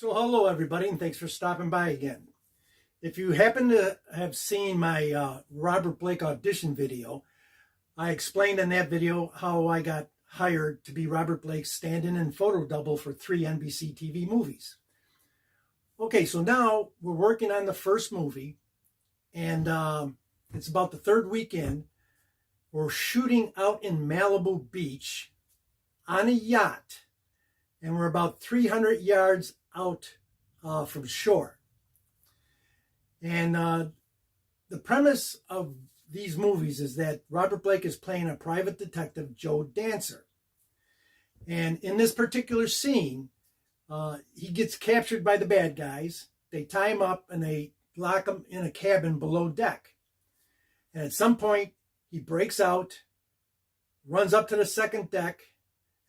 So hello everybody, and thanks for stopping by again. If you happen to have seen my Robert Blake audition video, I explained in that video how I got hired to be Robert Blake's stand-in and photo double for 3 NBC TV movies. Okay, so now we're working on the first movie, and it's about the third weekend. We're shooting out in Malibu Beach on a yacht, and we're about 300 yards out from shore. And the premise of these movies is that Robert Blake is playing a private detective, Joe Dancer. And in this particular scene, he gets captured by the bad guys. They tie him up and they lock him in a cabin below deck. And at some point, he breaks out, runs up to the second deck,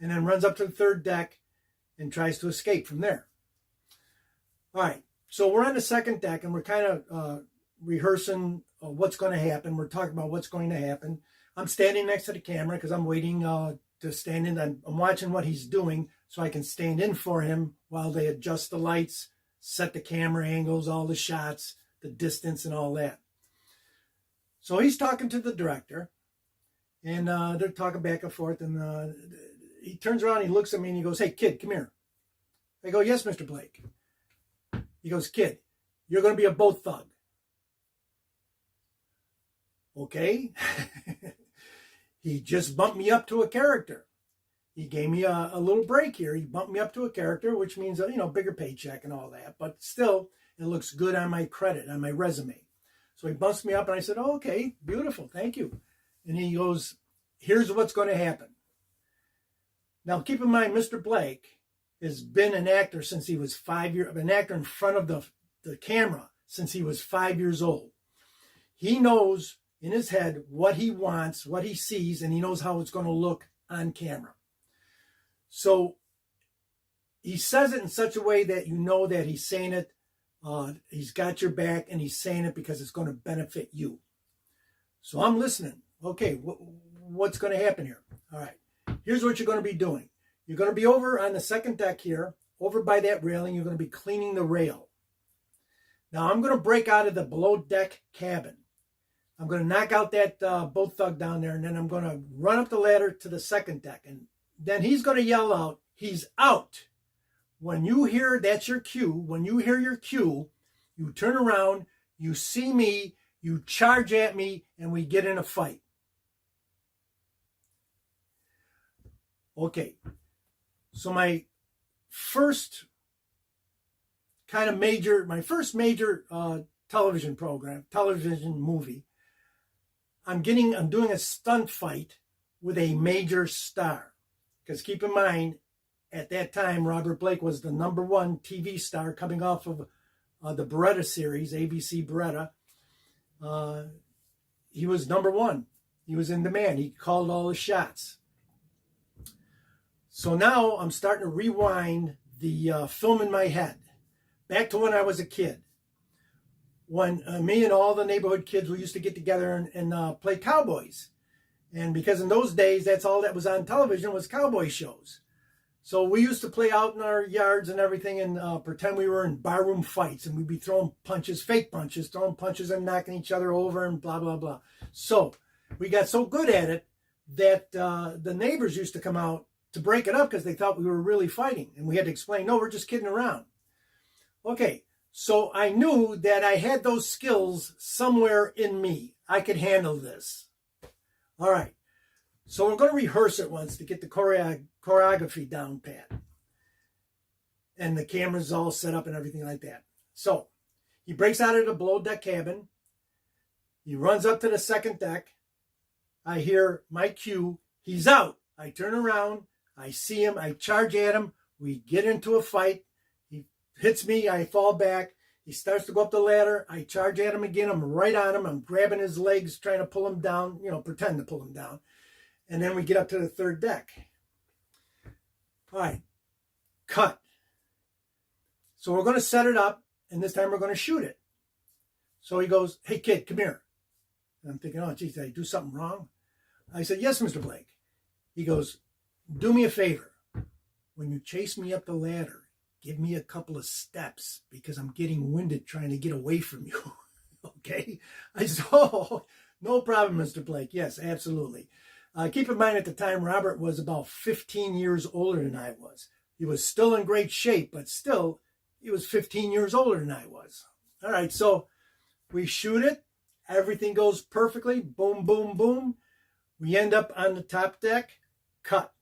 and then runs up to the third deck and tries to escape from there. All right, so we're on the second deck and we're kind of rehearsing what's going to happen. We're talking about what's going to happen. I'm standing next to the camera because I'm waiting to stand in. I'm watching what he's doing so I can stand in for him while they adjust the lights, set the camera angles, all the shots, the distance and all that. So he's talking to the director, and they're talking back and forth, and he turns around, he looks at me and he goes, "Hey kid, come here." I go, "Yes, Mr. Blake." He goes, "Kid, you're going to be a boat thug." Okay. He just bumped me up to a character. He gave me a little break here. He bumped me up to a character, which means, bigger paycheck and all that. But still, it looks good on my credit, on my resume. So he bumps me up and I said, "Oh, okay, beautiful, thank you." And he goes, "Here's what's going to happen." Now, keep in mind, Mr. Blake has been an actor since he was 5 years, an actor in front of the camera since he was 5 years old. He knows in his head what he wants, what he sees, and he knows how it's going to look on camera. So he says it in such a way that you know that he's saying it, he's got your back, and he's saying it because it's going to benefit you. So I'm listening. Okay, what's going to happen here? All right, here's what you're going to be doing. You're going to be over on the second deck here, over by that railing. You're going to be cleaning the rail. Now, I'm going to break out of the below deck cabin. I'm going to knock out that boat thug down there, and then I'm going to run up the ladder to the second deck. And then he's going to yell out, "He's out." When you hear, that's your cue. When you hear your cue, you turn around, you see me, you charge at me, and we get in a fight. Okay. So my first major television movie, I'm doing a stunt fight with a major star. Because keep in mind, at that time, Robert Blake was the #1 TV star coming off of the Beretta series, ABC Beretta. He was #1. He was in demand. He called all the shots. So now I'm starting to rewind the film in my head back to when I was a kid. When me and all the neighborhood kids, we used to get together and play cowboys. And because in those days, that's all that was on television was cowboy shows. So we used to play out in our yards and everything and pretend we were in barroom fights. And we'd be throwing punches, fake punches, throwing punches and knocking each other over and blah, blah, blah. So we got so good at it that the neighbors used to come out to break it up because they thought we were really fighting. And we had to explain, no, we're just kidding around. Okay, so I knew that I had those skills somewhere in me. I could handle this. All right, so we're going to rehearse it once to get the choreography down pat. And the camera's all set up and everything like that. So he breaks out of the below deck cabin. He runs up to the second deck. I hear my cue. He's out. I turn around. I see him. I charge at him. We get into a fight. He hits me. I fall back. He starts to go up the ladder. I charge at him again. I'm right on him. I'm grabbing his legs, trying to pull him down, pretend to pull him down. And then we get up to the third deck. All right. Cut. So we're going to set it up, and this time we're going to shoot it. So he goes, "Hey, kid, come here." And I'm thinking, oh, geez, did I do something wrong? I said, "Yes, Mr. Blake." He goes, "Do me a favor. When you chase me up the ladder, give me a couple of steps because I'm getting winded trying to get away from you. Okay? I said, oh, no problem, Mr. Blake. Yes, absolutely. Keep in mind at the time, Robert was about 15 years older than I was. He was still in great shape, but still, he was 15 years older than I was. All right, so we shoot it. Everything goes perfectly. Boom, boom, boom. We end up on the top deck. Cut.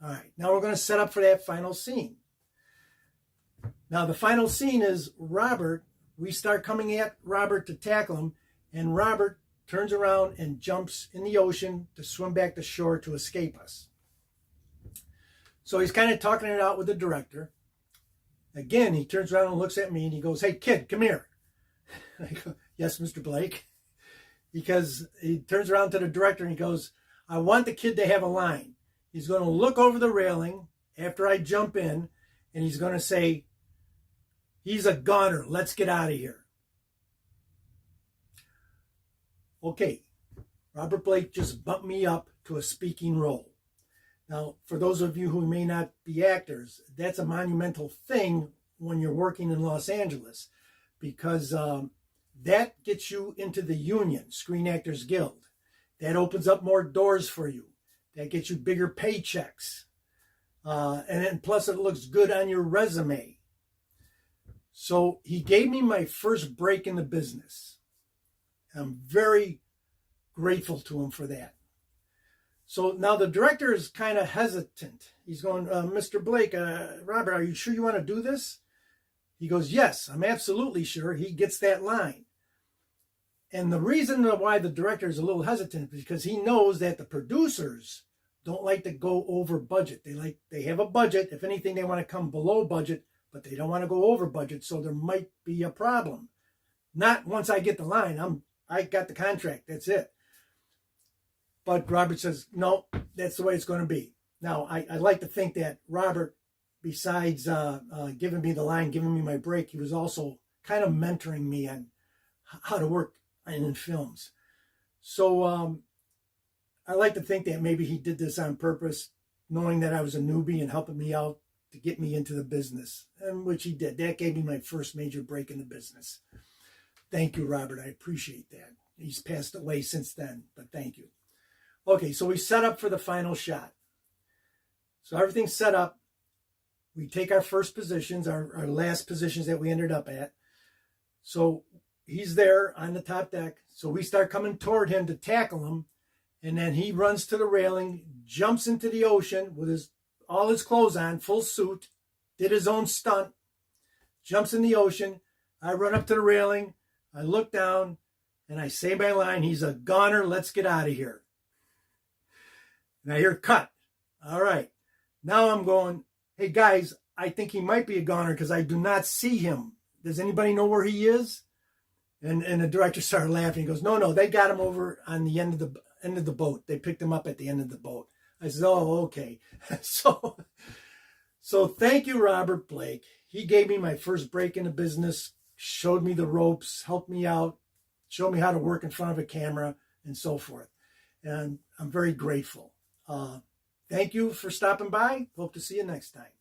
All right, now we're going to set up for that final scene. Now, the final scene is Robert. We start coming at Robert to tackle him, and Robert turns around and jumps in the ocean to swim back to shore to escape us. So he's kind of talking it out with the director. Again, he turns around and looks at me and he goes, "Hey, kid, come here." I go, "Yes, Mr. Blake." Because he turns around to the director and he goes, "I want the kid to have a line. He's going to look over the railing after I jump in and he's going to say, 'He's a goner. Let's get out of here.'" Okay, Robert Blake just bumped me up to a speaking role. Now, for those of you who may not be actors, that's a monumental thing when you're working in Los Angeles because that gets you into the union, Screen Actors Guild. That opens up more doors for you. That gets you bigger paychecks. And then plus it looks good on your resume. So he gave me my first break in the business. I'm very grateful to him for that. So now the director is kind of hesitant. He's going, "Mr. Blake, Robert, are you sure you want to do this?" He goes, "Yes, I'm absolutely sure." He gets that line. And the reason why the director is a little hesitant is because he knows that the producers don't like to go over budget. They have a budget. If anything, they want to come below budget, but they don't want to go over budget. So there might be a problem. Not once I get the line. I got the contract. That's it. But Robert says, "No, that's the way it's going to be." Now, I like to think that Robert, besides giving me the line, giving me my break, he was also kind of mentoring me on how to work in films. So I like to think that maybe he did this on purpose, knowing that I was a newbie and helping me out to get me into the business, and which he did. That gave me my first major break in the business. Thank you, Robert. I appreciate that. He's passed away since then, but thank you. Okay, so we set up for the final shot. So everything's set up. We take our first positions, our last positions that we ended up at. So he's there on the top deck. So we start coming toward him to tackle him. And then he runs to the railing, jumps into the ocean with all his clothes on, full suit, did his own stunt, jumps in the ocean. I run up to the railing. I look down and I say my line, "He's a goner. Let's get out of here." And I hear cut. All right. Now I'm going, "Hey, guys, I think he might be a goner because I do not see him. Does anybody know where he is?" And the director started laughing. He goes, No, they got him over on the end of the boat. They picked him up at the end of the boat." I said, "Oh, okay." So thank you, Robert Blake. He gave me my first break in the business, showed me the ropes, helped me out, showed me how to work in front of a camera, and so forth. And I'm very grateful. Thank you for stopping by. Hope to see you next time.